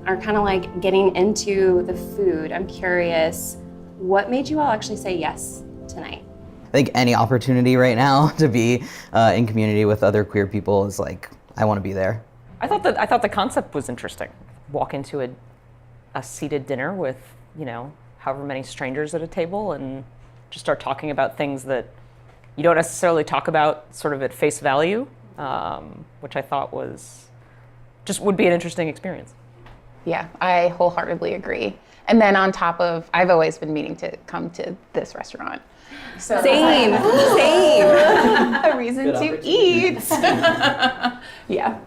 are kind of like getting into the food, I'm curious, what made you all actually say yes tonight? I think any opportunity right now to be in community with other queer people is like, I want to be there. I thought the concept was interesting. Walk into a seated dinner with, however many strangers at a table and just start talking about things that you don't necessarily talk about sort of at face value, which I thought would be an interesting experience. Yeah, I wholeheartedly agree. And then on top of, I've always been meaning to come to this restaurant. So Same. a reason to eat. Yeah.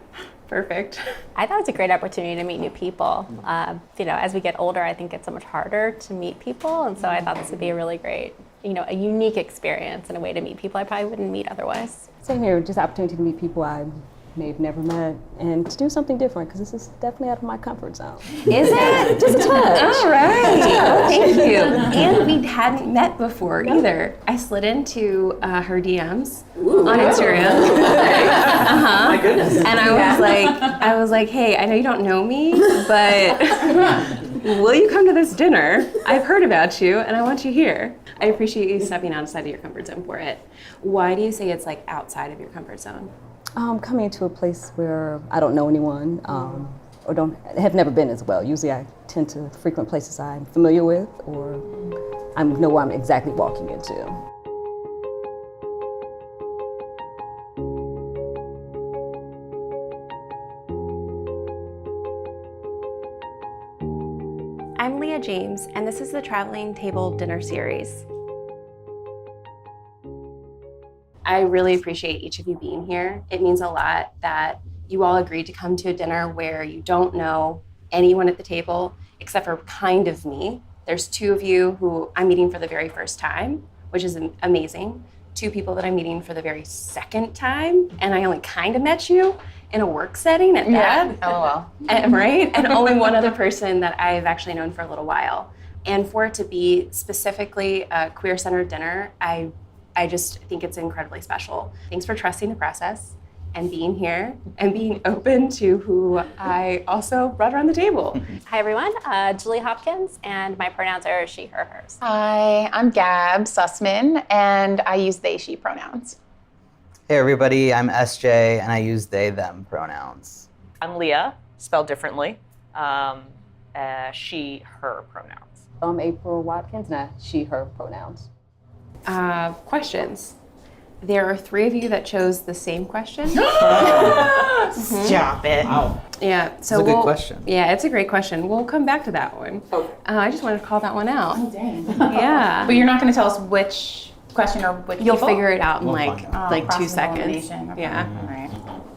Perfect. I thought it's a great opportunity to meet new people. As we get older, I think it's so much harder to meet people, and so I thought this would be a really great, a unique experience and a way to meet people I probably wouldn't meet otherwise. Same here, just opportunity to meet people I may have never met and to do something different, because this is definitely out of my comfort zone. Is it? Just a touch. All right. Thank you. And we hadn't met before either. I slid into her DMs on Instagram. My goodness. And I was like, hey, I know you don't know me, but will you come to this dinner? I've heard about you and I want you here. I appreciate you stepping outside of your comfort zone for it. Why do you say it's like outside of your comfort zone? Coming to a place where I don't know anyone, or have never been as well. Usually I tend to frequent places I'm familiar with, or I know what I'm exactly walking into. I'm Leah James, and this is the Traveling Table Dinner Series. I really appreciate each of you being here. It means a lot that you all agreed to come to a dinner where you don't know anyone at the table except for kind of me. There's two of you who I'm meeting for the very first time, which is amazing. Two people that I'm meeting for the very second time, and I only kind of met you in a work setting at that. LOL. Right? And only one other person that I've actually known for a little while. And for it to be specifically a queer-centered dinner, I just think it's incredibly special. Thanks for trusting the process and being here and being open to who I also brought around the table. Hi everyone, Julie Hopkins, and my pronouns are she, her, hers. Hi, I'm Gab Sussman, and I use they, she pronouns. Hey everybody, I'm SJ and I use they, them pronouns. I'm Leah, spelled differently. She, her pronouns. I'm April Watkins, and I she, her pronouns. Questions. There are three of you that chose the same question. Stop it. Wow. Yeah, so That's a good question. Yeah, it's a great question. We'll come back to that one. Okay. I just wanted to call that one out. Oh, dang. Yeah. But you're not going to tell us which question or which You'll people? figure it out in We'll like find out. 2 Process of seconds. elimination. Okay. Yeah. All right.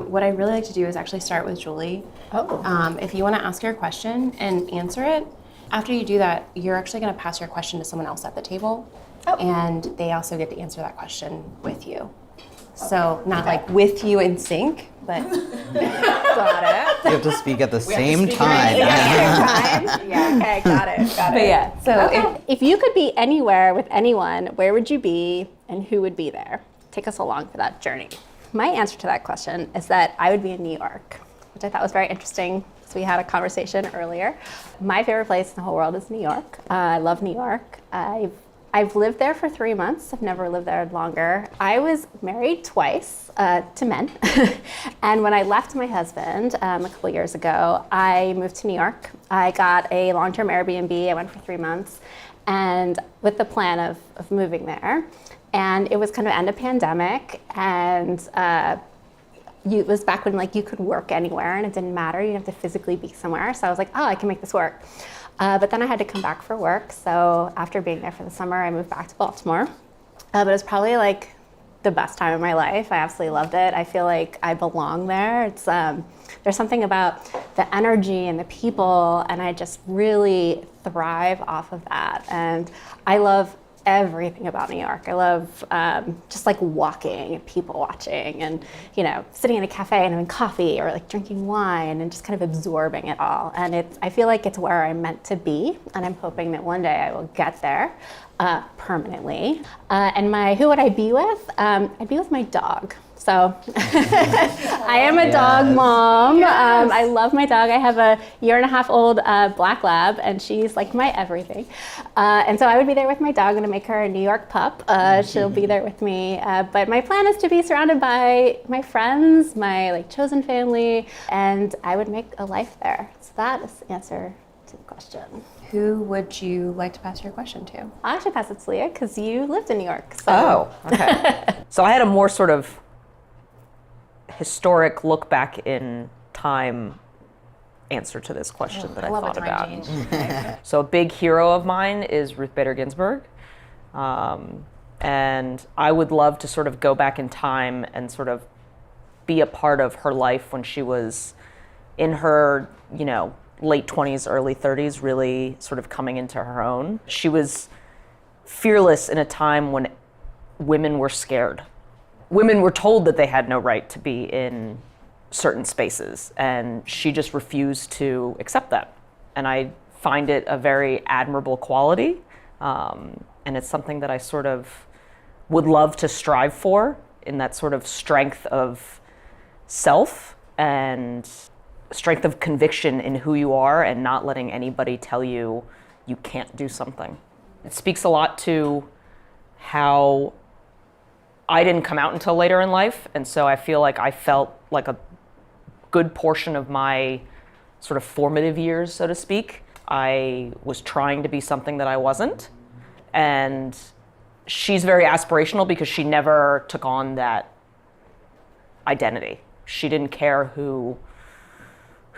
What I really like to do is actually start with Julie. Oh. If you want to ask your question and answer it, after you do that, you're actually going to pass your question to someone else at the table. Oh. And they also get to answer that question with you. So not like with you in sync, but Got it. You have to speak at the same speak time. Yeah, okay, got it. but yeah. So If you could be anywhere with anyone, where would you be and who would be there? Take us along for that journey. My answer to that question is that I would be in New York, which I thought was very interesting. So we had a conversation earlier. My favorite place in the whole world is New York. I love New York. I've lived there for 3 months. I've never lived there longer. I was married twice to men. And when I left my husband a couple years ago, I moved to New York. I got a long-term Airbnb. I went for 3 months, and with the plan of moving there. And it was kind of end of pandemic, and it was back when like you could work anywhere and it didn't matter. You didn't have to physically be somewhere. So I was like, oh, I can make this work. But then I had to come back for work. So after being there for the summer, I moved back to Baltimore. But it was probably like the best time of my life. I absolutely loved it. I feel like I belong there. It's there's something about the energy and the people, and I just really thrive off of that. And I love everything about New York. I love just like walking, people watching, and sitting in a cafe and having coffee or like drinking wine and just kind of absorbing it all. And I feel like it's where I'm meant to be, and I'm hoping that one day I will get there permanently. And who would I be with? I'd be with my dog. So I am a dog mom. I love my dog. I have a 1.5-year-old black lab, and she's like my everything. And so I would be there with my dog. I'm going to make her a New York pup. She'll be there with me. But my plan is to be surrounded by my friends, my like chosen family, and I would make a life there. So that is the answer to the question. Who would you like to pass your question to? I'll actually pass it to Leah because you lived in New York. So. Oh, okay. So I had a more sort of historic look back in time answer to this question that I love a thought time about. change. So a big hero of mine is Ruth Bader Ginsburg. And I would love to sort of go back in time and sort of be a part of her life when she was in her, late 20s, early 30s, really sort of coming into her own. She was fearless in a time when women were scared. Women were told that they had no right to be in certain spaces, and she just refused to accept that. And I find it a very admirable quality, and it's something that I sort of would love to strive for, in that sort of strength of self and strength of conviction in who you are and not letting anybody tell you you can't do something. It speaks a lot to how I didn't come out until later in life, and so I feel like I felt like a good portion of my sort of formative years, so to speak, I was trying to be something that I wasn't. And she's very aspirational because she never took on that identity. She didn't care who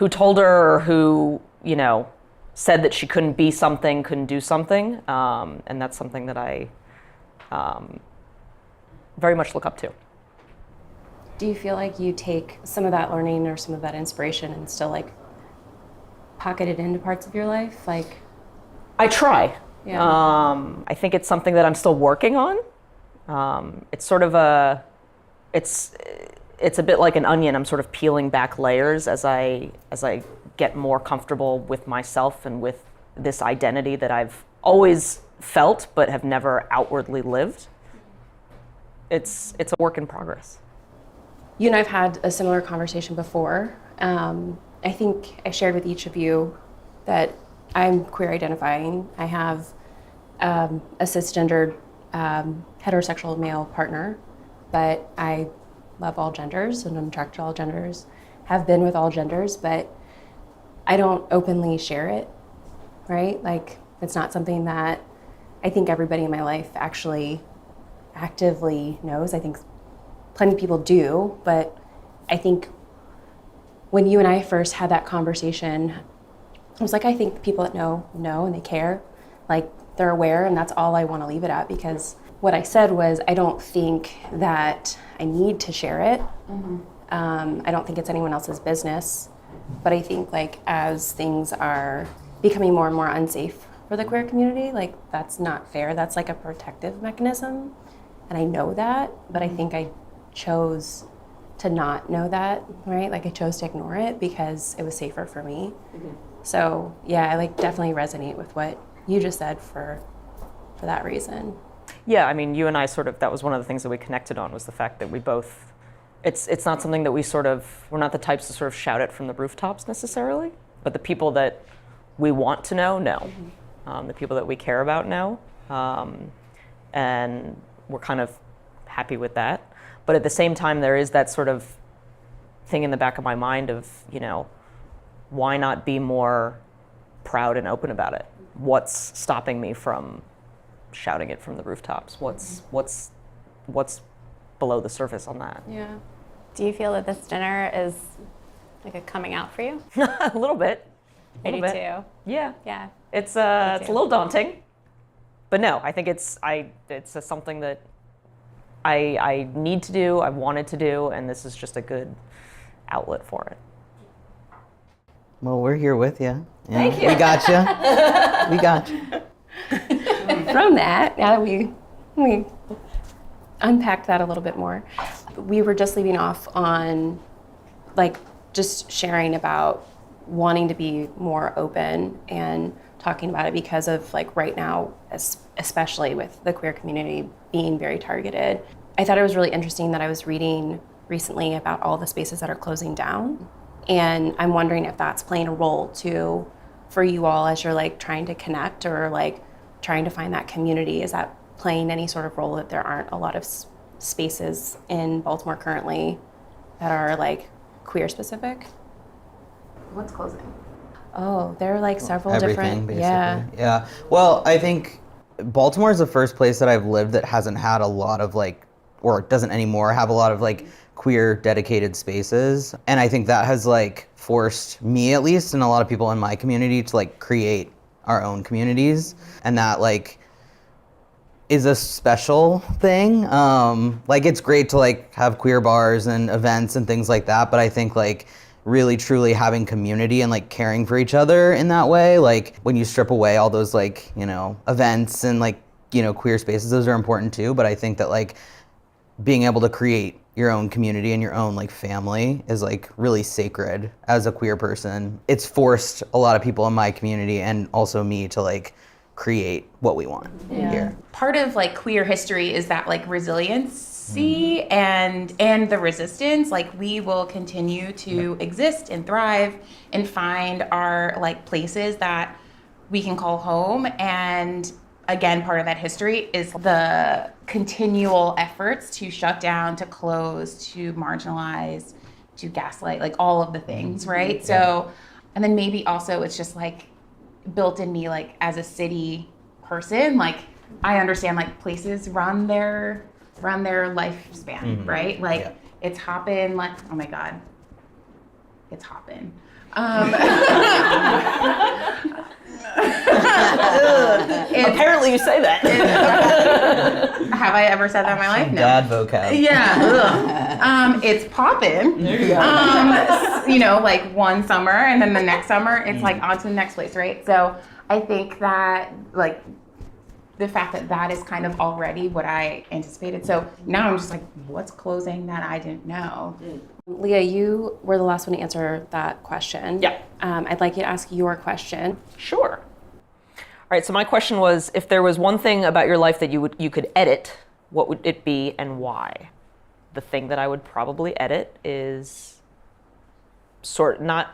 told her or who, said that she couldn't be something, couldn't do something. And that's something that I very much look up to. Do you feel like you take some of that learning or some of that inspiration and still like pocket it into parts of your life? Like, I try. Yeah. I think it's something that I'm still working on. It's sort of it's a bit like an onion. I'm sort of peeling back layers as I get more comfortable with myself and with this identity that I've always felt but have never outwardly lived. It's a work in progress. You and I've had a similar conversation before. I think I shared with each of you that I'm queer identifying. I have a cisgendered heterosexual male partner, but I love all genders and I'm attracted to all genders, have been with all genders, but I don't openly share it, right? Like, it's not something that I think everybody in my life actually actively knows. I think plenty of people do, but I think when you and I first had that conversation, I was like, I think people that know and they care, like they're aware, and that's all I want to leave it at, because what I said was I don't think that I need to share it. Mm-hmm. I don't think it's anyone else's business, but I think like as things are becoming more and more unsafe for the queer community, like that's not fair. That's like a protective mechanism, and I know that, but I think I chose to not know that, right? Like I chose to ignore it because it was safer for me. Mm-hmm. So yeah, I like definitely resonate with what you just said for that reason. Yeah, I mean, you and I that was one of the things that we connected on, was the fact that we both, it's not something that we're not the types to sort of shout it from the rooftops necessarily, but the people that we want to know. Mm-hmm. The people that we care about know. And we're kind of happy with that. But at the same time, there is that sort of thing in the back of my mind of, why not be more proud and open about it? What's stopping me from shouting it from the rooftops? What's below the surface on that? Yeah. Do you feel that this dinner is like a coming out for you? A little bit. I do too. Yeah. Yeah. It's a little daunting, but no, I think it's something that I need to do, I wanted to do, and this is just a good outlet for it. Well, we're here with you. Yeah, Thank you. We got you. We got you. From that, now that we unpacked that a little bit more, we were just leaving off on like just sharing about wanting to be more open and talking about it because of like right now, especially with the queer community being very targeted. I thought it was really interesting that I was reading recently about all the spaces that are closing down. And I'm wondering if that's playing a role too for you all as you're like trying to connect or like trying to find that community. Is that playing any sort of role that there aren't a lot of spaces in Baltimore currently that are like queer specific? What's closing? Oh, there are like several Everything, different, basically. yeah. Yeah. Well, I think Baltimore is the first place that I've lived that hasn't had a lot of like, or doesn't anymore have a lot of like queer dedicated spaces. And I think that has like forced me, at least, and a lot of people in my community to like create our own communities. And that like is a special thing. Like it's great to like have queer bars and events and things like that. But I think like really truly having community and like caring for each other in that way, like when you strip away all those like, you know, events and like, you know, queer spaces, those are important too. But I think that like being able to create your own community and your own like family is like really sacred as a queer person. It's forced a lot of people in my community and also me to like create what we want here. Part of like queer history is that like resiliency and the resistance. Like we will continue to exist and thrive and find our like places that we can call home. And again, part of that history is the continual efforts to shut down, to close, to marginalize, to gaslight, like all of the things, right? So, and then maybe also it's just like built in me, like as a city person, like I understand like places run their lifespan, right? Like it's hopping, like, oh my God, it's hopping. Apparently you say that. Have I ever said that in my life? No. Dad vocab. Yeah. It's popping. There you go. You know, like one summer and then the next summer it's like on to the next place, right? So I think that like the fact that that is kind of already what I anticipated. So now I'm just like, what's closing that I didn't know? Leah, you were the last one to answer that question. Yeah. I'd like you to ask your question. Sure. All right, so my question was, if there was one thing about your life that you could edit, what would it be and why? The thing that I would probably edit is I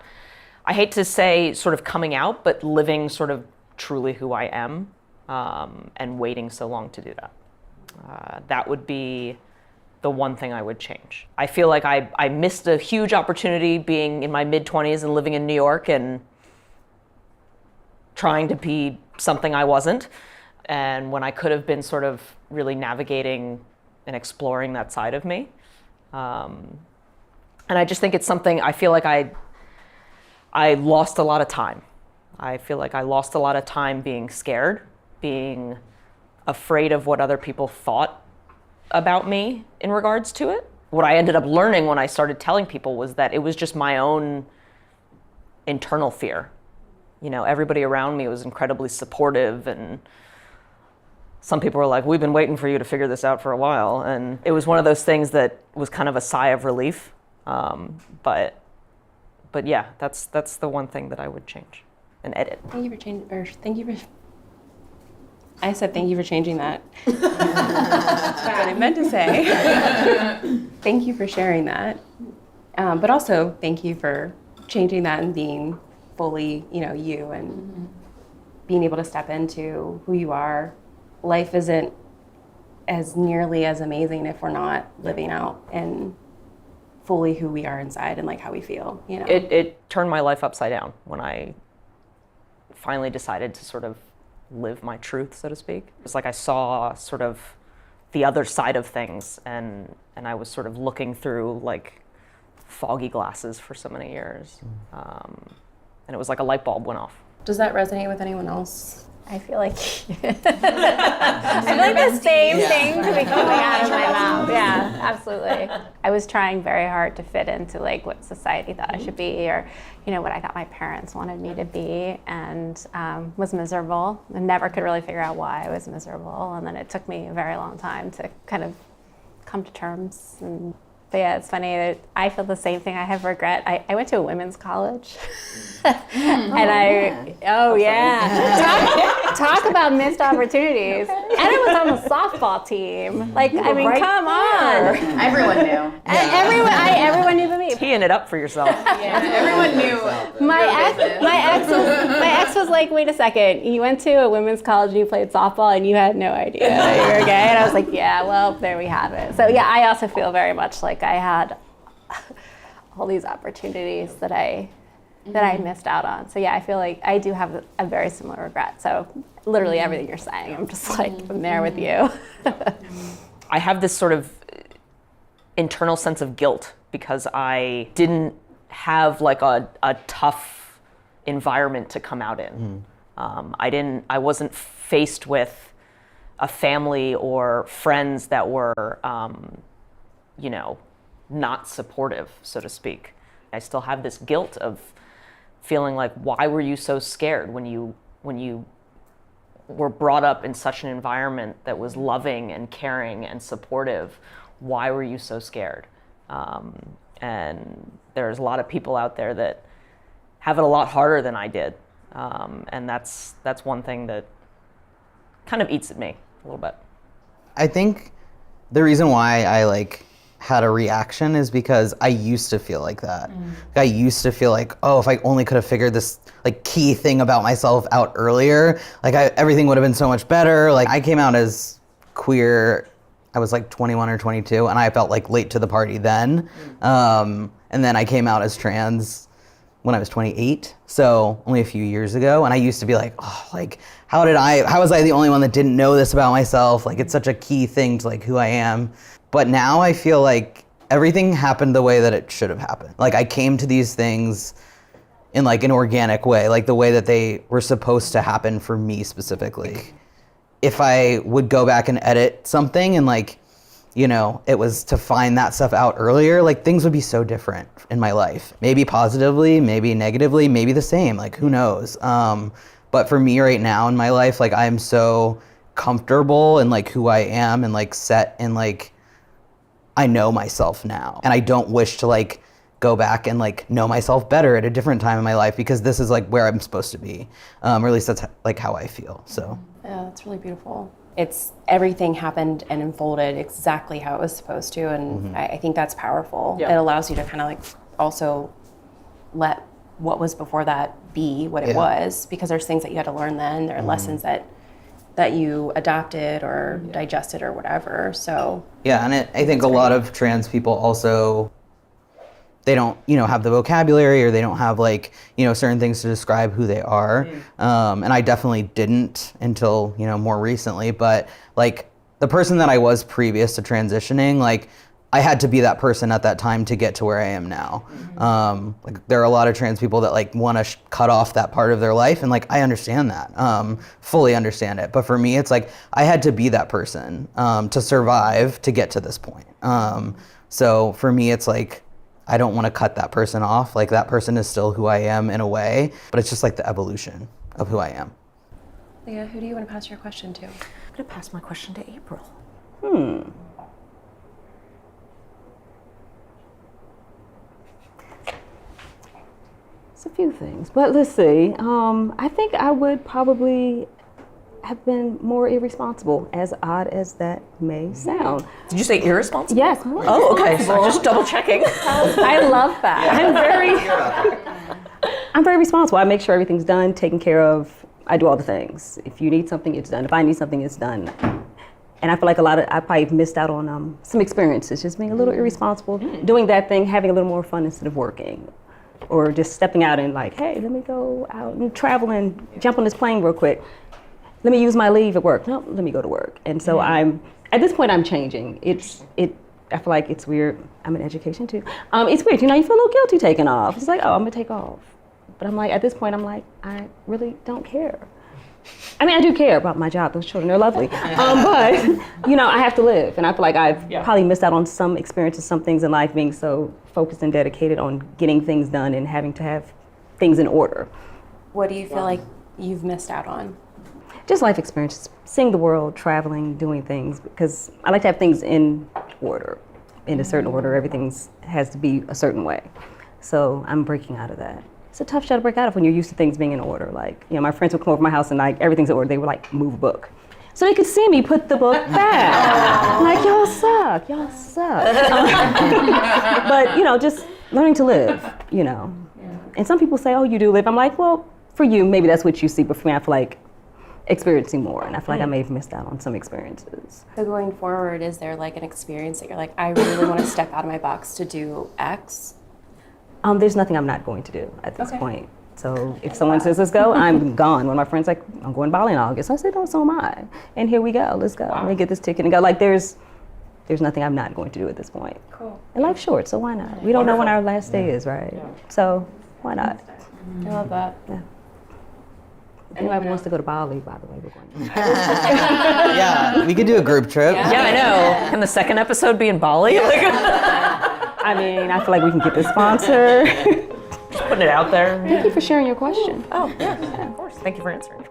hate to say sort of coming out, but living sort of truly who I am, and waiting so long to do that. That would be the one thing I would change. I feel like I missed a huge opportunity being in my mid-20s and living in New York and trying to be something I wasn't. And when I could have been sort of really navigating and exploring that side of me. And I just think it's something, I feel like I lost a lot of time. I feel like I lost a lot of time being scared, being afraid of what other people thought about me in regards to it. What I ended up learning when I started telling people was that it was just my own internal fear. You know, everybody around me was incredibly supportive, and some people were like, we've been waiting for you to figure this out for a while. And it was one of those things that was kind of a sigh of relief. But yeah, that's the one thing that I would change and edit. Thank you for changing, or thank you for, I said thank you for changing that. That's what I meant to say. Thank you for sharing that. But also thank you for changing that and being fully, you know, you and being able to step into who you are. Life isn't as nearly as amazing if we're not living out and fully who we are inside and like how we feel, you know. It turned my life upside down when I finally decided to sort of live my truth, so to speak. It's like I saw sort of the other side of things, and I was sort of looking through like foggy glasses for so many years. And it was like a light bulb went off. Does that resonate with anyone else? I feel like I feel like the same thing could be coming out of my mouth. Yeah, absolutely. I was trying very hard to fit into like what society thought I should be, or you know what I thought my parents wanted me to be, and was miserable and never could really figure out why I was miserable. And then it took me a very long time to kind of come to terms and But yeah, it's funny that I feel the same thing. I have regret. I went to a women's college. Talk about missed opportunities. And I was on the softball team. Like, I mean, come on. Everyone knew. Everyone knew but me. Teeing it up for yourself. Everyone knew. My ex was like, wait a second, you went to a women's college and you played softball and you had no idea that you were gay? And I was like, yeah, well, there we have it. So yeah, I also feel very much like I had all these opportunities that I missed out on. So yeah, I feel like I do have a very similar regret. So literally everything you're saying, I'm just like, I'm there with you. I have this sort of internal sense of guilt because I didn't have like a tough environment to come out in. I wasn't faced with a family or friends that were, not supportive, so to speak. I still have this guilt of feeling like, why were you so scared when you were brought up in such an environment that was loving and caring and supportive? Why were you so scared? And there's a lot of people out there that have it a lot harder than I did. And that's one thing that kind of eats at me a little bit. I think the reason why I had a reaction is because I used to feel like that. I used to feel like, oh, if I only could have figured this key thing about myself out earlier, everything would have been so much better. I came out as queer, I was 21 or 22, and I felt late to the party then. And then I came out as trans when I was 28, so only a few years ago. And I used to be like, oh, how was I the only one that didn't know this about myself? It's such a key thing to who I am. But now I feel like everything happened the way that it should have happened. I came to these things in an organic way, the way that they were supposed to happen for me specifically. If I would go back and edit something and it was to find that stuff out earlier, things would be so different in my life. Maybe positively, maybe negatively, maybe the same, who knows? But for me right now in my life, I'm so comfortable in who I am and set in I know myself now. And I don't wish to go back and know myself better at a different time in my life, because this is where I'm supposed to be. Or at least that's how I feel, so. Yeah, that's really beautiful. It's everything happened and unfolded exactly how it was supposed to, and I think that's powerful. Yeah. It allows you to kind of also let what was before that be what it was, because there's things that you had to learn then. There are lessons that you adopted or digested or whatever. So yeah, and I think a lot of trans people also, they don't have the vocabulary, or they don't have certain things to describe who they are. And I definitely didn't until more recently. But the person that I was previous to transitioning, I had to be that person at that time to get to where I am now. There are a lot of trans people that want to cut off that part of their life, and I understand that, fully understand it. But for me, it's I had to be that person to survive to get to this point. So for me, it's I don't want to cut that person off. That person is still who I am in a way, but it's just the evolution of who I am. Leah, who do you want to pass your question to? I'm going to pass my question to April. It's a few things, but let's see. I think I would probably have been more irresponsible, as odd as that may sound. Did you say irresponsible? Yes. Oh, okay. So just double checking. I love that. I'm very responsible. I make sure everything's done, taken care of. I do all the things. If you need something, it's done. If I need something, it's done. And I feel like I probably missed out on some experiences, just being a little irresponsible, doing that thing, having a little more fun instead of working. Or just stepping out and hey, let me go out and travel and jump on this plane real quick. Let me use my leave at work. No, let me go to work. And so at this point I'm changing. I feel like it's weird. I'm in education too. It's weird, you feel a little guilty taking off. It's I'm gonna take off. But I'm at this point, I really don't care. I mean, I do care about my job. Those children, they're lovely. But, I have to live. And I feel like I've probably missed out on some experiences, some things in life, being so focused and dedicated on getting things done and having to have things in order. What do you feel like you've missed out on? Just life experiences, seeing the world, traveling, doing things, because I like to have things in order. in a certain order. Everything's has to be a certain way. So I'm breaking out of that. It's a tough shell to break out of when you're used to things being in order. Like, you know, my friends would come over my house and like everything's in order. They would like move a book. So they could see me put the book back. Like, y'all suck, y'all suck. But, you know, just learning to live, you know. And some people say, oh, you do live. I'm like, well, for you, maybe that's what you see, but for me, I feel like experiencing more, and I feel like I may have missed out on some experiences. So going forward, is there like an experience that you're like, I really want to step out of my box to do X? There's nothing I'm not going to do at this point. So if someone says, let's go, I'm gone. One of my friends like, I'm going to Bali in August. I said, oh, so am I. And here we go, let's go. Let me get this ticket and go. Like there's nothing I'm not going to do at this point. Cool. And life's short, so why not? We don't know when our last day is, right? Yeah. So why not? I love that. Yeah. Anyone wants to go to Bali, by the way, we're going. Yeah, we could do a group trip. Yeah, I know. Can the second episode be in Bali? Like, I mean, I feel like we can get the sponsor. just putting it out there. Thank you for sharing your question. Oh, yeah, of course. Thank you for answering.